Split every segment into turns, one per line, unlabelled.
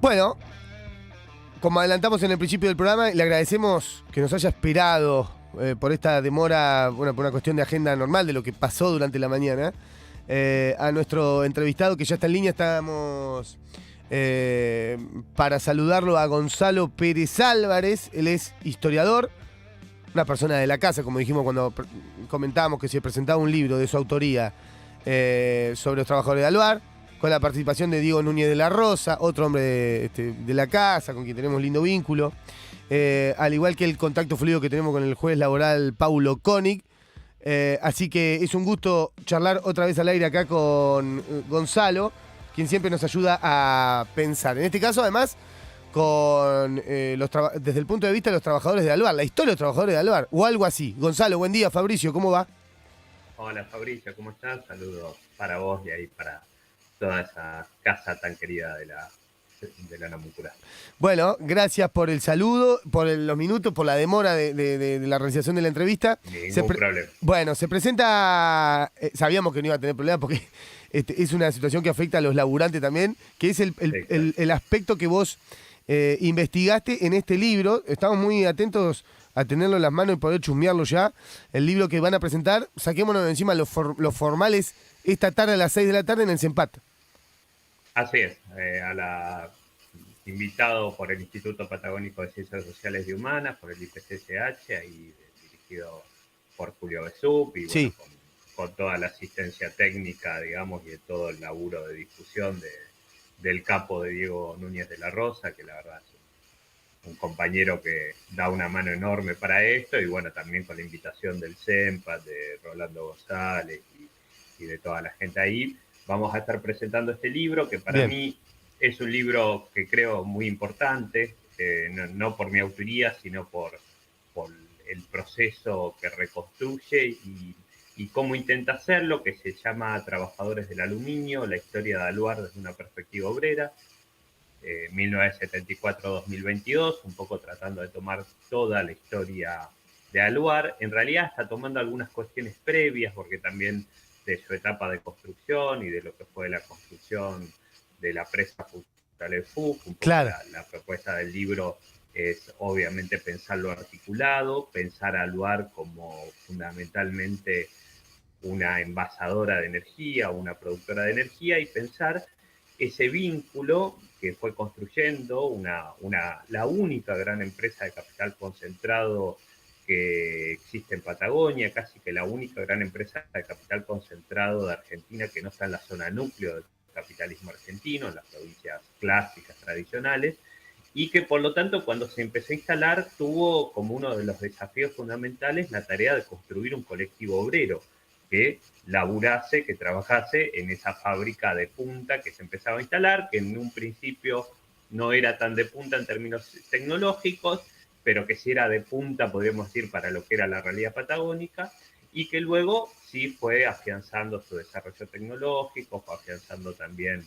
Bueno, como adelantamos en el principio del programa, le agradecemos que nos haya esperado por esta demora, bueno, por una cuestión de agenda normal de lo que pasó durante la mañana. A nuestro entrevistado que ya está en línea, estamos para saludarlo a Gonzalo Pérez Álvarez. Él es historiador, una persona de la casa, como dijimos cuando comentábamos que se presentaba un libro de su autoría sobre los trabajadores de Aluar, con la participación de Diego Núñez de la Rosa, otro hombre de la casa, con quien tenemos lindo vínculo. Al igual que el contacto fluido que tenemos con el juez laboral Paulo Koenig. Así que es un gusto charlar otra vez al aire acá con Gonzalo, quien siempre nos ayuda a pensar. En este caso, además, con desde el punto de vista de los trabajadores de Aluar, la historia de los trabajadores de Aluar, o algo así. Gonzalo, buen día. Fabricio, ¿cómo va?
Hola Fabricio, ¿cómo estás? Saludos para vos y ahí para toda esa casa tan querida de la Namucurá.
Bueno, gracias por el saludo, por los minutos, por la demora de la realización de la entrevista.
Ningún problema.
Bueno, se presenta, sabíamos que no iba a tener problemas porque es una situación que afecta a los laburantes también, que es el aspecto que vos investigaste en este libro. Estamos muy atentos a tenerlo en las manos y poder chusmearlo ya. El libro que van a presentar, saquémonos de encima los formales esta tarde a las 6 de la tarde en el CEMPAT.
Así es, invitado por el Instituto Patagónico de Ciencias Sociales y Humanas, por el IPCCH, ahí dirigido por Julio Besup, y
sí,
bueno, con toda la asistencia técnica, digamos, y de todo el laburo de difusión del capo de Diego Núñez de la Rosa, que la verdad es un compañero que da una mano enorme para esto, y bueno, también con la invitación del CEMPAT, de Rolando González y de toda la gente ahí. Vamos a estar presentando este libro que para mí es un libro que creo muy importante, no por mi autoría, sino por el proceso que reconstruye y cómo intenta hacerlo, que se llama Trabajadores del Aluminio, la historia de Aluar desde una perspectiva obrera, 1974-2022, un poco tratando de tomar toda la historia de Aluar. En realidad está tomando algunas cuestiones previas, porque también de su etapa de construcción y de lo que fue la construcción de la presa Futaleufú.
claro.
La propuesta del libro es obviamente pensarlo articulado, pensar a Aluar como fundamentalmente una envasadora de energía, una productora de energía, y pensar ese vínculo que fue construyendo la única gran empresa de capital concentrado que existe en Patagonia, casi que la única gran empresa de capital concentrado de Argentina que no está en la zona núcleo del capitalismo argentino, en las provincias clásicas, tradicionales, y que por lo tanto cuando se empezó a instalar tuvo como uno de los desafíos fundamentales la tarea de construir un colectivo obrero que laburase, que trabajase en esa fábrica de punta que se empezaba a instalar, que en un principio no era tan de punta en términos tecnológicos, pero que sí era de punta, podríamos decir, para lo que era la realidad patagónica, y que luego sí fue afianzando su desarrollo tecnológico, fue afianzando también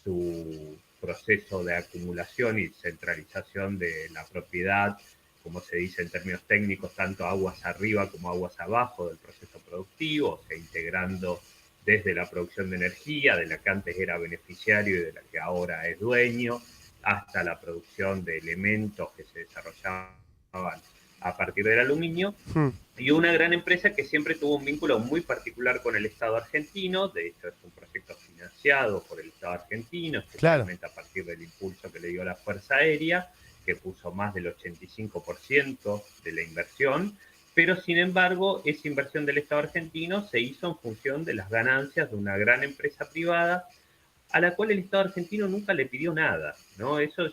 su proceso de acumulación y centralización de la propiedad, como se dice en términos técnicos, tanto aguas arriba como aguas abajo del proceso productivo, o sea, integrando desde la producción de energía, de la que antes era beneficiario y de la que ahora es dueño, hasta la producción de elementos que se desarrollaban a partir del aluminio, y una gran empresa que siempre tuvo un vínculo muy particular con el Estado argentino. De hecho es un proyecto financiado por el Estado argentino, especialmente a partir del impulso que le dio la Fuerza Aérea, que puso más del 85% de la inversión, pero sin embargo esa inversión del Estado argentino se hizo en función de las ganancias de una gran empresa privada a la cual el Estado argentino nunca le pidió nada, ¿no? Eso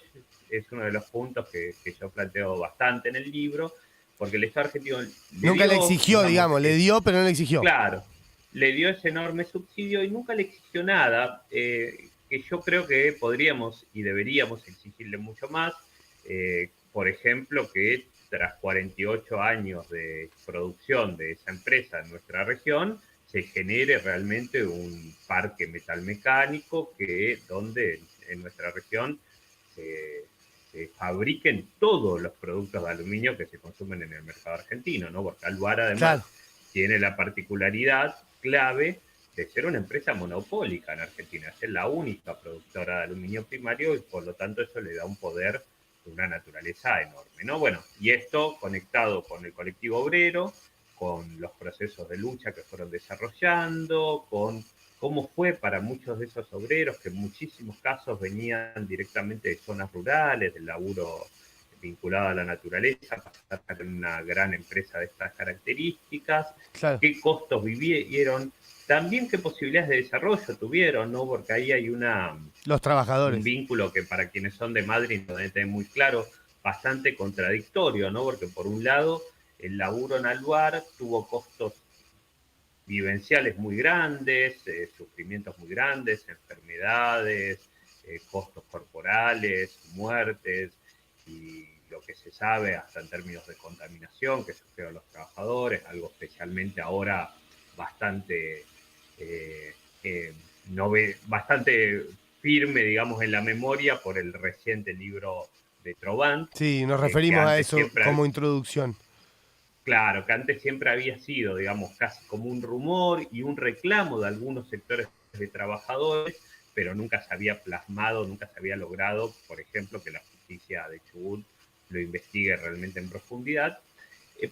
es uno de los puntos que yo planteo bastante en el libro, porque el Estado argentino
nunca le exigió, digamos, le dio, pero no le exigió.
Claro, le dio ese enorme subsidio y nunca le exigió nada, que yo creo que podríamos y deberíamos exigirle mucho más. Por ejemplo, que tras 48 años de producción de esa empresa en nuestra región, se genere realmente un parque metalmecánico donde en nuestra región se fabriquen todos los productos de aluminio que se consumen en el mercado argentino, ¿no? Porque Aluar además tiene la particularidad clave de ser una empresa monopólica en Argentina, ser la única productora de aluminio primario y por lo tanto eso le da un poder de una naturaleza enorme, ¿no? Bueno, y esto conectado con el colectivo obrero, con los procesos de lucha que fueron desarrollando, con cómo fue para muchos de esos obreros que en muchísimos casos venían directamente de zonas rurales, del laburo vinculado a la naturaleza, pasar a una gran empresa de estas características,
Claro.
qué costos vivieron, también qué posibilidades de desarrollo tuvieron, ¿no? Porque ahí hay
Los
un
trabajadores.
vínculo que para quienes son de Madrid lo deben tener muy claro, bastante contradictorio, ¿no? Porque por un lado, el laburo en Aluar tuvo costos vivenciales muy grandes, sufrimientos muy grandes, enfermedades, costos corporales, muertes y lo que se sabe hasta en términos de contaminación que sufrieron los trabajadores, algo especialmente ahora bastante, eh, eh, bastante firme, digamos, en la memoria por el reciente libro de Trovant,
Sí, nos
que
referimos a
antes
eso
siempre
como introducción.
claro, que antes siempre había sido, digamos, casi como un rumor y un reclamo de algunos sectores de trabajadores, pero nunca se había plasmado, nunca se había logrado, por ejemplo, que la justicia de Chubut lo investigue realmente en profundidad.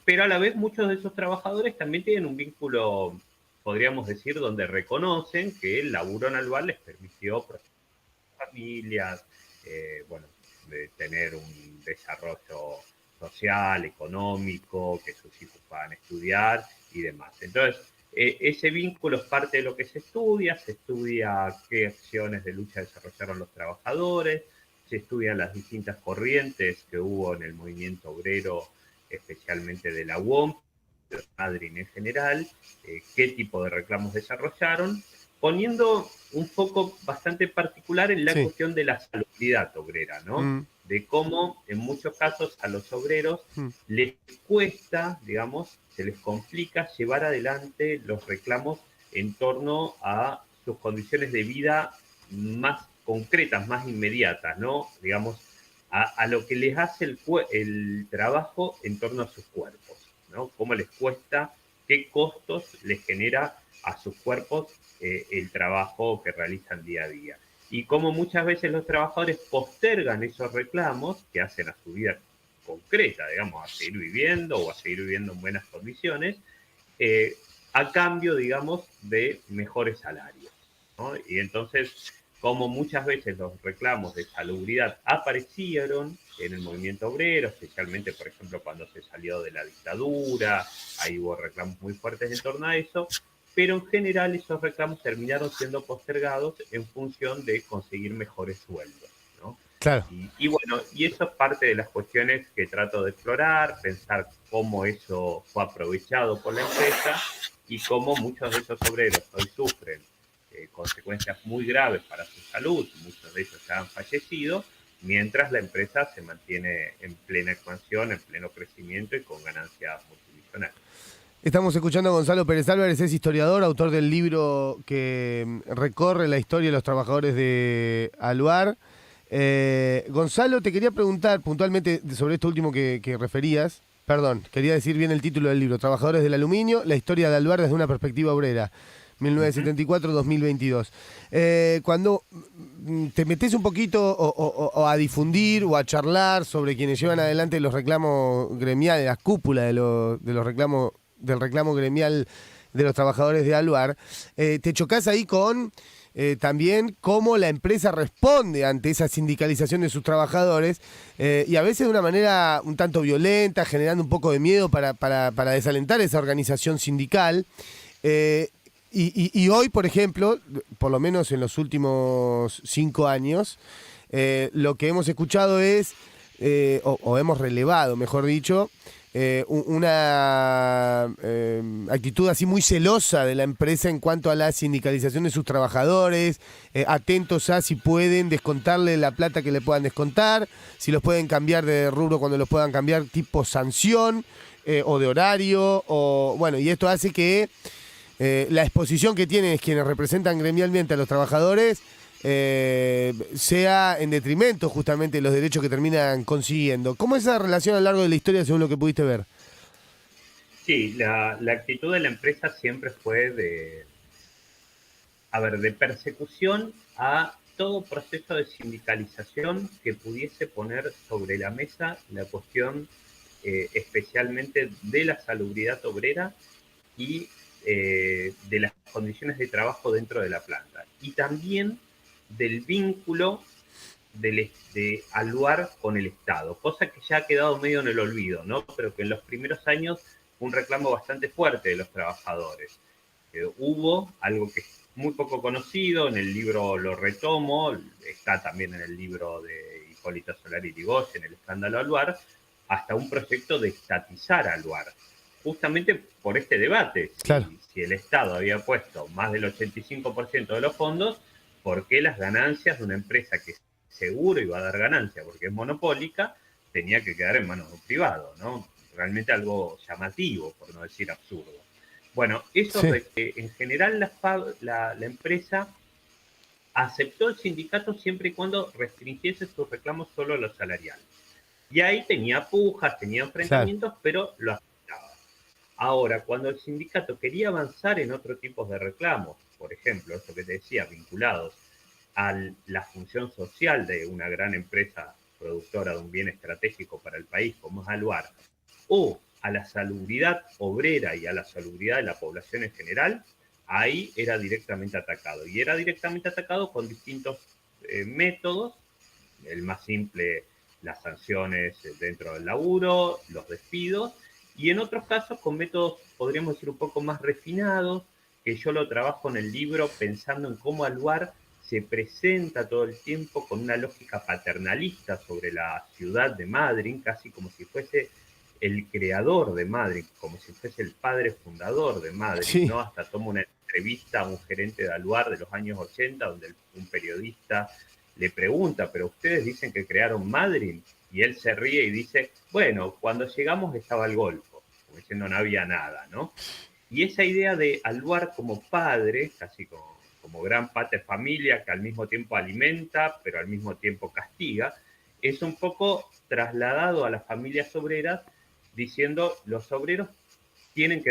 Pero a la vez muchos de esos trabajadores también tienen un vínculo, podríamos decir, donde reconocen que el laburo en Albar les permitió proteger familias, bueno, de tener un desarrollo social, económico, que sus hijos puedan estudiar y demás. Entonces, ese vínculo es parte de lo que se estudia qué acciones de lucha desarrollaron los trabajadores, se estudian las distintas corrientes que hubo en el movimiento obrero, especialmente de la UOM, de Madrid en general, qué tipo de reclamos desarrollaron, poniendo un foco bastante particular en la
Sí.
cuestión de la salubridad obrera, ¿no?
Mm,
De cómo en muchos casos a los obreros
mm.
les cuesta, digamos, se les complica llevar adelante los reclamos en torno a sus condiciones de vida más concretas, más inmediatas, ¿no? Digamos, a lo que les hace el trabajo en torno a sus cuerpos, ¿no? Cómo les cuesta, qué costos les genera a sus cuerpos el trabajo que realizan día a día. Y cómo muchas veces los trabajadores postergan esos reclamos que hacen a su vida concreta, digamos, a seguir viviendo o a seguir viviendo en buenas condiciones, eh, a cambio, digamos, de mejores salarios, ¿no? Y entonces, como muchas veces los reclamos de salubridad aparecieron en el movimiento obrero, especialmente, por ejemplo, cuando se salió de la dictadura, ahí hubo reclamos muy fuertes en torno a eso, pero en general esos reclamos terminaron siendo postergados en función de conseguir mejores sueldos, ¿no?
Claro.
Y bueno, y eso es parte de las cuestiones que trato de explorar, pensar cómo eso fue aprovechado por la empresa y cómo muchos de esos obreros hoy sufren consecuencias muy graves para su salud, muchos de ellos ya han fallecido, mientras la empresa se mantiene en plena expansión, en pleno crecimiento y con ganancias multimillonarias.
Estamos escuchando a Gonzalo Pérez Álvarez, es historiador, autor del libro que recorre la historia de los trabajadores de Aluar. Gonzalo, te quería preguntar puntualmente sobre esto último que referías. Perdón, quería decir bien el título del libro, Trabajadores del Aluminio, la historia de Aluar desde una perspectiva obrera, 1974-2022. Cuando te metes un poquito o a difundir o a charlar sobre quienes llevan adelante los reclamos gremiales, las cúpulas de los reclamos del reclamo gremial de los trabajadores de Aluar, te chocás ahí con también cómo la empresa responde ante esa sindicalización de sus trabajadores y a veces de una manera un tanto violenta, generando un poco de miedo para desalentar esa organización sindical. Y hoy, por ejemplo, por lo menos en los últimos 5 años, lo que hemos escuchado es, o hemos relevado, mejor dicho, una actitud así muy celosa de la empresa en cuanto a la sindicalización de sus trabajadores, atentos a si pueden descontarle la plata que le puedan descontar, si los pueden cambiar de rubro cuando los puedan cambiar tipo sanción o de horario, o bueno, y esto hace que la exposición que tienen quienes representan gremialmente a los trabajadores sea en detrimento justamente de los derechos que terminan consiguiendo. ¿Cómo es esa relación a lo largo de la historia según lo que pudiste ver?
Sí, la actitud de la empresa siempre fue de persecución a todo proceso de sindicalización que pudiese poner sobre la mesa la cuestión especialmente de la salubridad obrera y de las condiciones de trabajo dentro de la planta. Y también del vínculo de Aluar con el Estado, cosa que ya ha quedado medio en el olvido, ¿no? Pero que en los primeros años fue un reclamo bastante fuerte de los trabajadores. Hubo algo que es muy poco conocido, en el libro lo retomo, está también en el libro de Hipólito Solari Irigoyen, El escándalo Aluar, hasta un proyecto de estatizar Aluar, justamente por este debate.
Claro.
Si el Estado había puesto más del 85% de los fondos, ¿por qué las ganancias de una empresa que seguro iba a dar ganancia porque es monopólica tenía que quedar en manos de un privado, ¿no? Realmente algo llamativo, por no decir absurdo. Bueno, eso de que en general la empresa aceptó el sindicato siempre y cuando restringiese sus reclamos solo a los salariales. Y ahí tenía pujas, tenía enfrentamientos, pero lo aceptaba. Ahora, cuando el sindicato quería avanzar en otro tipo de reclamos, por ejemplo, esto que te decía, vinculados a la función social de una gran empresa productora de un bien estratégico para el país como es Aluar, o a la salubridad obrera y a la salubridad de la población en general, ahí era directamente atacado. Y era directamente atacado con distintos métodos. El más simple, las sanciones dentro del laburo, los despidos, y en otros casos con métodos, podríamos decir, un poco más refinados, que yo lo trabajo en el libro pensando en cómo Aluar se presenta todo el tiempo con una lógica paternalista sobre la ciudad de Madryn, casi como si fuese el creador de Madryn, como si fuese el padre fundador de Madryn, sí. ¿No? Hasta toma una entrevista a un gerente de Aluar de los años 80, donde un periodista le pregunta, pero ustedes dicen que crearon Madryn, y él se ríe y dice, bueno, cuando llegamos estaba el Golfo, como diciendo no había nada, ¿no? Y esa idea de Aluar como padre, casi como gran padre familia que al mismo tiempo alimenta, pero al mismo tiempo castiga, es un poco trasladado a las familias obreras, diciendo los obreros tienen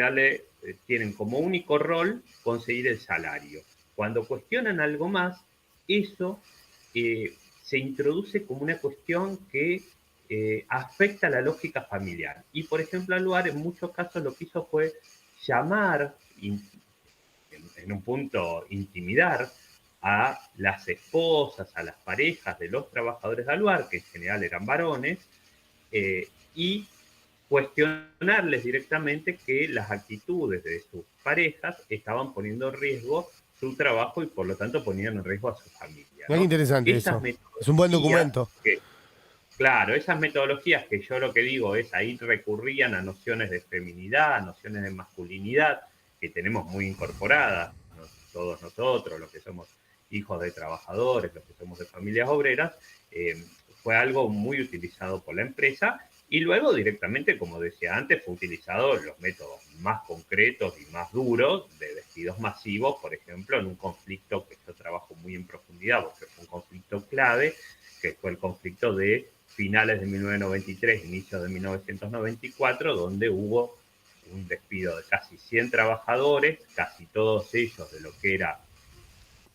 como único rol conseguir el salario. Cuando cuestionan algo más, eso se introduce como una cuestión que afecta la lógica familiar. Y, por ejemplo, Aluar en muchos casos lo que hizo fue llamar, en un punto intimidar, a las esposas, a las parejas de los trabajadores de Aluar, que en general eran varones, y cuestionarles directamente que las actitudes de sus parejas estaban poniendo en riesgo su trabajo y por lo tanto ponían en riesgo a su familia, ¿no?
Es interesante eso. Es un buen documento.
Claro, esas metodologías que yo lo que digo es ahí recurrían a nociones de feminidad, a nociones de masculinidad que tenemos muy incorporadas, ¿no? Todos nosotros, los que somos hijos de trabajadores, los que somos de familias obreras, fue algo muy utilizado por la empresa. Y luego directamente, como decía antes, fue utilizado los métodos más concretos y más duros de despidos masivos, por ejemplo, en un conflicto que yo trabajo muy en profundidad, porque fue un conflicto clave, que fue el conflicto de finales de 1993, inicios de 1994, donde hubo un despido de casi 100 trabajadores, casi todos ellos de lo que era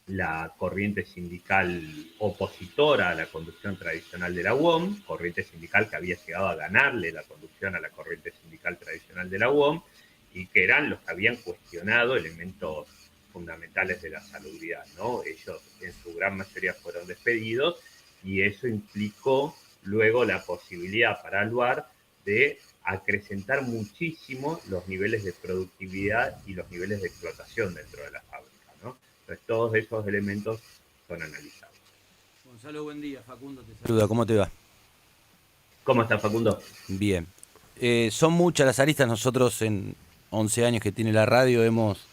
la corriente sindical opositora a la conducción tradicional de la UOM, corriente sindical que había llegado a ganarle la conducción a la corriente sindical tradicional de la UOM, y que eran los que habían cuestionado elementos fundamentales de la salubridad, ¿no? Ellos en su gran mayoría fueron despedidos, y eso implicó luego la posibilidad para Aluar de acrecentar muchísimo los niveles de productividad y los niveles de explotación dentro de la fábrica, ¿no? Entonces, todos esos elementos son analizados.
Gonzalo, buen día. Facundo te saluda. ¿Cómo te va?
¿Cómo estás, Facundo?
Bien. Son muchas las aristas. Nosotros en 11 años que tiene la radio hemos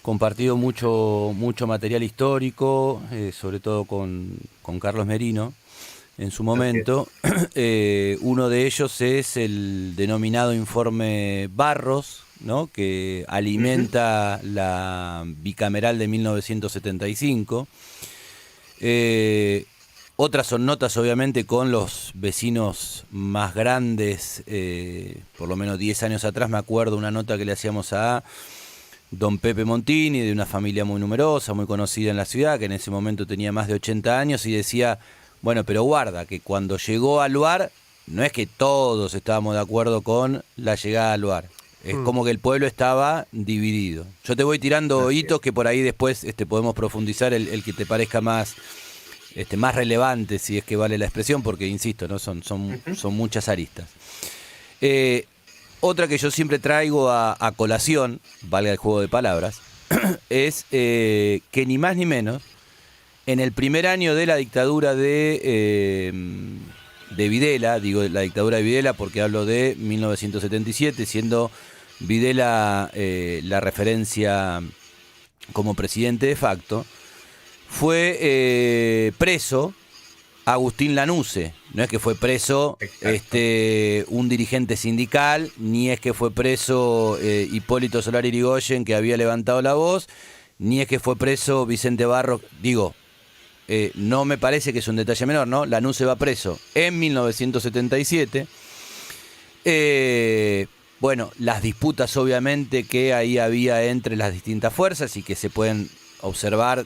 compartido mucho material histórico, sobre todo con Carlos Merino en su momento. Uno de ellos es el denominado informe Barros, ¿no? Que alimenta la bicameral de 1975. Otras son notas, obviamente, con los vecinos más grandes. Por lo menos 10 años atrás me acuerdo una nota que le hacíamos a don Pepe Montini, de una familia muy numerosa, muy conocida en la ciudad, que en ese momento tenía más de 80 años, y decía, bueno, pero guarda, que cuando llegó al lugar, no es que todos estábamos de acuerdo con la llegada al lugar. Es como que el pueblo estaba dividido. Yo te voy tirando hitos que por ahí después podemos profundizar el que te parezca más más relevante, si es que vale la expresión, porque insisto, ¿no? Son muchas aristas. Otra que yo siempre traigo a colación, valga el juego de palabras, es que ni más ni menos, en el primer año de la dictadura de Videla, digo la dictadura de Videla porque hablo de 1977, siendo Videla la referencia como presidente de facto, fue preso Agustín Lanusse. No es que fue preso un dirigente sindical, ni es que fue preso Hipólito Solari Irigoyen, que había levantado la voz, ni es que fue preso Vicente Barros. Digo, no me parece que es un detalle menor, ¿no? Lanusse va preso en 1977. Bueno, las disputas obviamente que ahí había entre las distintas fuerzas y que se pueden observar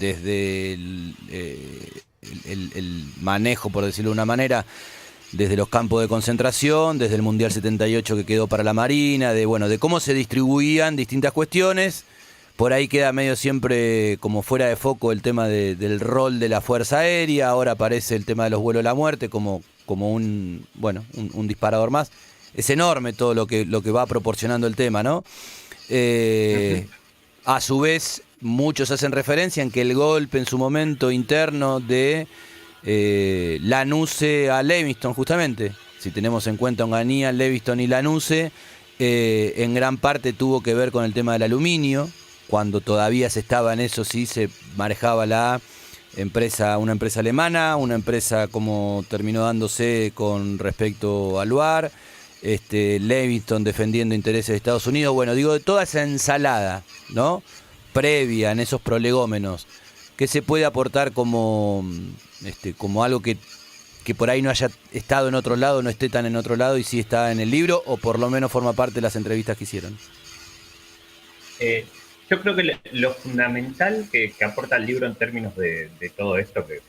desde el manejo, por decirlo de una manera, desde los campos de concentración, desde el Mundial 78 que quedó para la Marina, de cómo se distribuían distintas cuestiones. Por ahí queda medio siempre como fuera de foco el tema del rol de la Fuerza Aérea. Ahora aparece el tema de los vuelos de la muerte como un disparador más. Es enorme todo lo que va proporcionando el tema, ¿no? A su vez, muchos hacen referencia en que el golpe en su momento interno de Lanusse a Levingston, justamente, si tenemos en cuenta Onganía, Levingston y Lanusse, en gran parte tuvo que ver con el tema del aluminio. Cuando todavía se estaba en eso, sí se manejaba una empresa alemana, una empresa como terminó dándose con respecto al lugar, Levingston defendiendo intereses de Estados Unidos. Bueno, digo, de toda esa ensalada, ¿no?, previa en esos prolegómenos, ¿qué se puede aportar como algo que por ahí no haya estado en otro lado, no esté tan en otro lado y sí está en el libro, o por lo menos forma parte de las entrevistas que hicieron?
Yo creo que lo fundamental que aporta el libro en términos de todo esto, que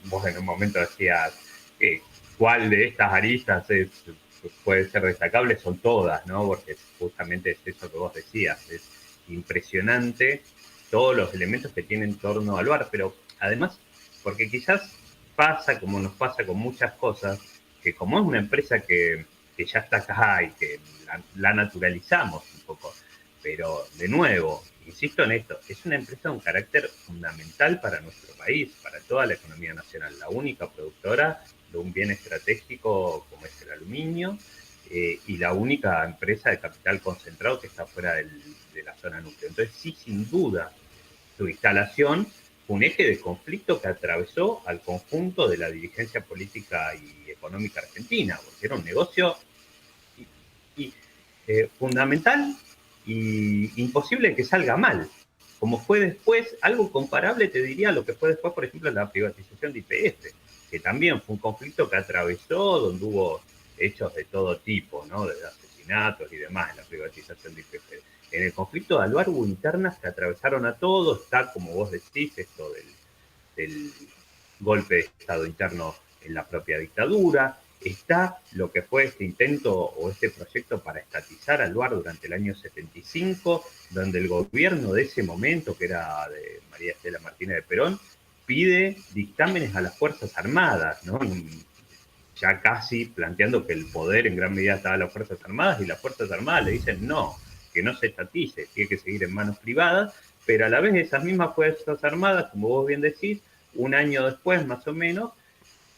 vos en un momento decías, ¿cuál de estas aristas puede ser destacable? Son todas, ¿no? Porque justamente es eso que vos decías, es impresionante todos los elementos que tiene en torno al lugar, pero además, porque quizás pasa, como nos pasa con muchas cosas, que como es una empresa que ya está acá y que la naturalizamos un poco, pero de nuevo, insisto en esto, es una empresa de un carácter fundamental para nuestro país, para toda la economía nacional, la única productora de un bien estratégico como es el aluminio, y la única empresa de capital concentrado que está fuera de la zona núcleo. Entonces sí, sin duda, su instalación fue un eje de conflicto que atravesó al conjunto de la dirigencia política y económica argentina, porque era un negocio fundamental y imposible que salga mal. Como fue después, algo comparable te diría a lo que fue después, por ejemplo, la privatización de YPF, que también fue un conflicto que atravesó, donde hubo hechos de todo tipo, ¿no?, de asesinatos y demás en la privatización de YPF. En el conflicto de Aluar hubo internas que atravesaron a todos, está, como vos decís, esto del golpe de Estado interno en la propia dictadura, está lo que fue este intento o este proyecto para estatizar al lugar durante el año 75, donde el gobierno de ese momento, que era de María Estela Martínez de Perón, pide dictámenes a las Fuerzas Armadas, ¿no?, ya casi planteando que el poder en gran medida estaba en las Fuerzas Armadas, y las Fuerzas Armadas le dicen no, que no se estatice, tiene que seguir en manos privadas, pero a la vez esas mismas Fuerzas Armadas, como vos bien decís, un año después más o menos,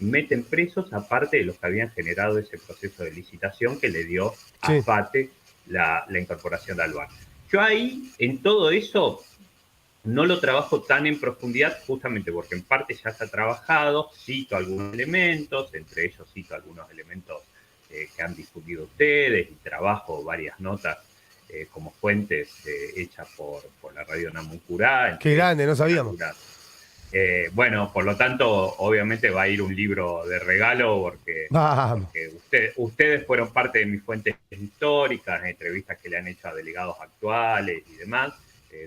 meten presos aparte de los que habían generado ese proceso de licitación que le dio a FATE la incorporación de Alvar. Yo ahí, en todo eso, no lo trabajo tan en profundidad, justamente porque en parte ya está trabajado, cito algunos elementos, entre ellos cito algunos elementos que han difundido ustedes, y trabajo varias notas como fuentes hechas por la radio Namuncurá.
Qué grande, no sabíamos.
Bueno, por lo tanto, obviamente va a ir un libro de regalo
Vamos.
porque ustedes fueron parte de mis fuentes históricas, entrevistas que le han hecho a delegados actuales y demás,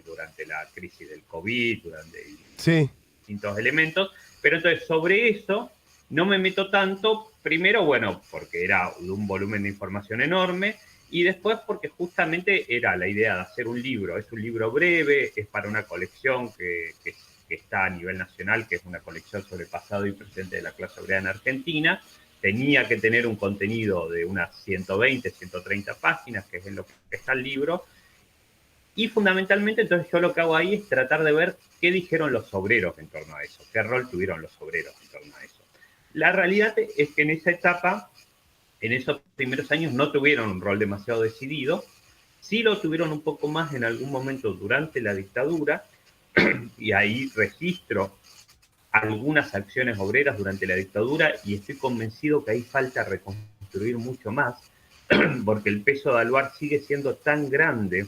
durante la crisis del COVID, durante
Sí,
distintos elementos. Pero entonces, sobre eso no me meto tanto, primero, bueno, porque era un volumen de información enorme, y después porque justamente era la idea de hacer un libro. Es un libro breve, es para una colección que está a nivel nacional, que es una colección sobre el pasado y presente de la clase obrera en Argentina. Tenía que tener un contenido de unas 120, 130 páginas, que es en lo que está el libro. Y fundamentalmente, entonces yo lo que hago ahí es tratar de ver qué dijeron los obreros en torno a eso, qué rol tuvieron los obreros en torno a eso. La realidad es que en esa etapa, en esos primeros años, no tuvieron un rol demasiado decidido. Sí lo tuvieron un poco más en algún momento durante la dictadura, y ahí registro algunas acciones obreras durante la dictadura, y estoy convencido que ahí falta reconstruir mucho más, porque el peso de Aluar sigue siendo tan grande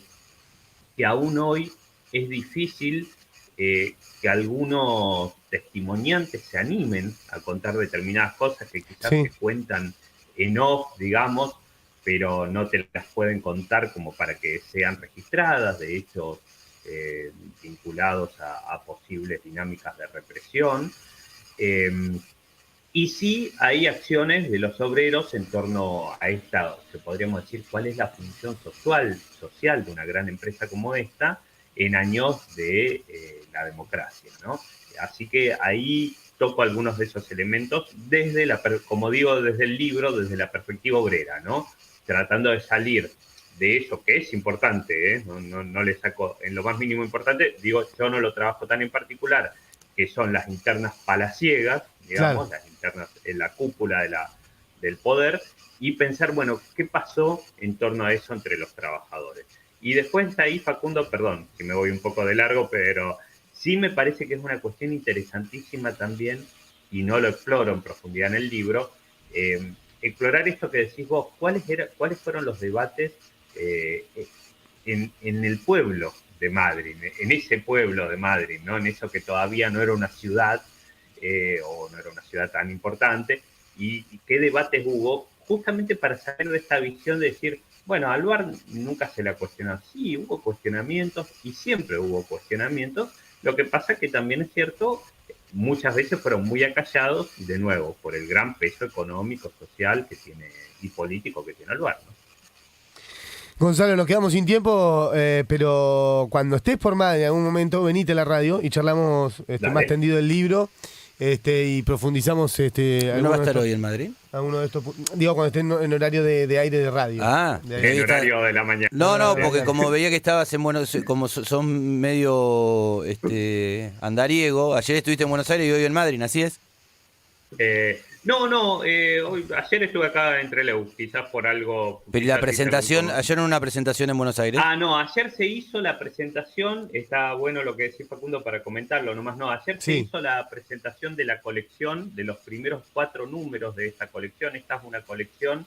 que aún hoy es difícil que algunos testimoniantes se animen a contar determinadas cosas que quizás
sí.
se cuentan en off, digamos, pero no te las pueden contar como para que sean registradas, de hechos vinculados a posibles dinámicas de represión. Eh, y sí hay acciones de los obreros en torno a esta, que podríamos decir, cuál es la función social de una gran empresa como esta en años de la democracia, ¿no? Así que ahí toco algunos de esos elementos desde como digo, desde el libro, desde la perspectiva obrera, ¿no? Tratando de salir de eso que es importante, ¿eh? No le saco en lo más mínimo importante, digo, yo no lo trabajo tan en particular, que son las internas palaciegas, digamos,
Claro.
las internas en la cúpula del poder, y pensar, bueno, ¿qué pasó en torno a eso entre los trabajadores? Y después ahí, Facundo, perdón, si me voy un poco de largo, pero sí me parece que es una cuestión interesantísima también, y no lo exploro en profundidad en el libro, explorar esto que decís vos, ¿cuáles fueron los debates eh, en el pueblo de Madrid, en ese pueblo de Madrid, ¿no? En eso que todavía no era una ciudad, o no era una ciudad tan importante, y qué debates hubo justamente para salir de esta visión de decir, bueno, a Alvar nunca se le cuestionó. Sí, hubo cuestionamientos y siempre hubo cuestionamientos. Lo que pasa es que también es cierto, muchas veces fueron muy acallados, de nuevo, por el gran peso económico, social que tiene y político que tiene Alvar, ¿no?
Gonzalo, nos quedamos sin tiempo, pero cuando estés por Madrid en algún momento, venite a la radio y charlamos más
Dale.
tendido el libro y profundizamos
¿No va a estar hoy en Madrid?
alguno de estos. Digo, cuando esté en horario de aire de radio.
Ah,
De aire.
En horario de la mañana.
No,
Bien,
porque
bien.
como veía que estabas en Buenos Aires, como son medio andariego, ayer estuviste en Buenos Aires y hoy en Madrid, ¿así es?
Ayer estuve acá en Trelew, quizás por algo.
Pero ¿y la
quizás
presentación,
hice
ayer en una presentación en Buenos Aires?
ayer se hizo la presentación, está bueno lo que decís, Facundo, para comentarlo, nomás no, ayer se
Sí.
hizo la presentación de la colección, de los primeros 4 números de esta colección. Esta es una colección,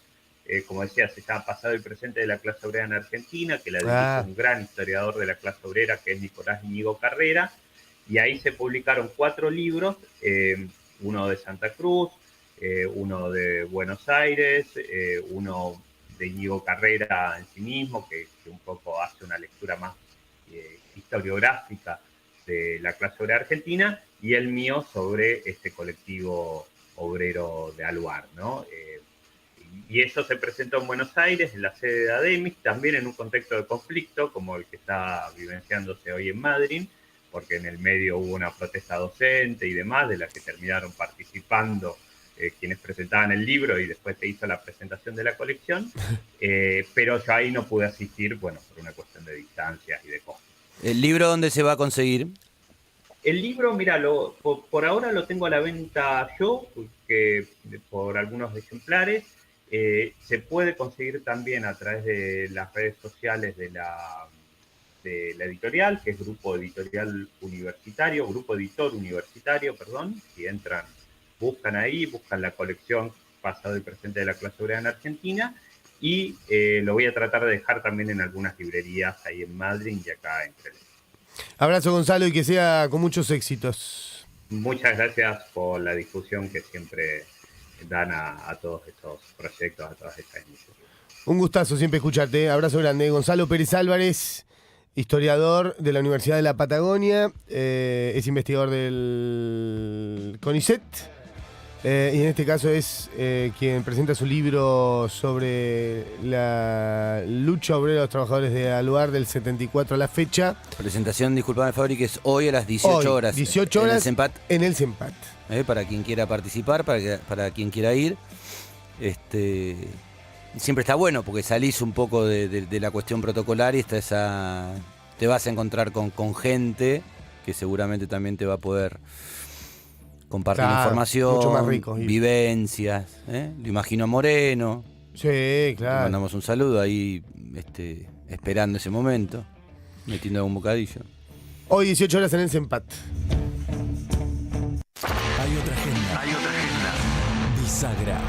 como decía, se llama Pasado y Presente de la Clase Obrera en Argentina, que la dirige un gran historiador de la clase obrera, que es Nicolás Íñigo Carrera, y ahí se publicaron 4 libros, uno de Santa Cruz, uno de Buenos Aires, uno de Íñigo Carrera en sí mismo, que un poco hace una lectura más historiográfica de la clase obrera argentina, y el mío sobre este colectivo obrero de Aluar, ¿no? Y eso se presentó en Buenos Aires, en la sede de ADEMIS, también en un contexto de conflicto, como el que está vivenciándose hoy en Madrid, porque en el medio hubo una protesta docente y demás, de la que terminaron participando quienes presentaban el libro, y después se hizo la presentación de la colección, pero yo ahí no pude asistir, bueno, por una cuestión de distancias y de costos.
¿El libro dónde se va a conseguir?
El libro, mira, por ahora lo tengo a la venta yo, por algunos ejemplares. Se puede conseguir también a través de las redes sociales de la editorial, que es Grupo Editor Universitario, perdón. Si entran, buscan ahí, buscan la colección Pasado y Presente de la Clase Obrera en Argentina, y lo voy a tratar de dejar también en algunas librerías ahí en Madrid y acá en Trelew.
Abrazo, Gonzalo, y que sea con muchos éxitos.
muchas gracias por la difusión que siempre dan a todos estos proyectos, a todas estas iniciativas.
Un gustazo siempre escucharte. Abrazo grande. Gonzalo Pérez Álvarez, historiador de la Universidad de la Patagonia, es investigador del CONICET, y en este caso es quien presenta su libro sobre la lucha obrera de los trabajadores de Aluar del 74 a la fecha.
Presentación, disculpame Fabri, que es hoy a las 18 horas.
18 horas
en el CEMPAT.
En el CEMPAT.
Para quien quiera participar, para quien quiera ir. Siempre está bueno porque salís un poco de la cuestión protocolar y te vas a encontrar con gente que seguramente también te va a poder compartir información,
mucho más rico,
vivencias. Lo imagino a Moreno.
Sí, claro.
Le mandamos un saludo ahí, esperando ese momento, metiendo un bocadillo.
Hoy 18 horas en el CEMPAT.
Hay otra agenda. Bisagra.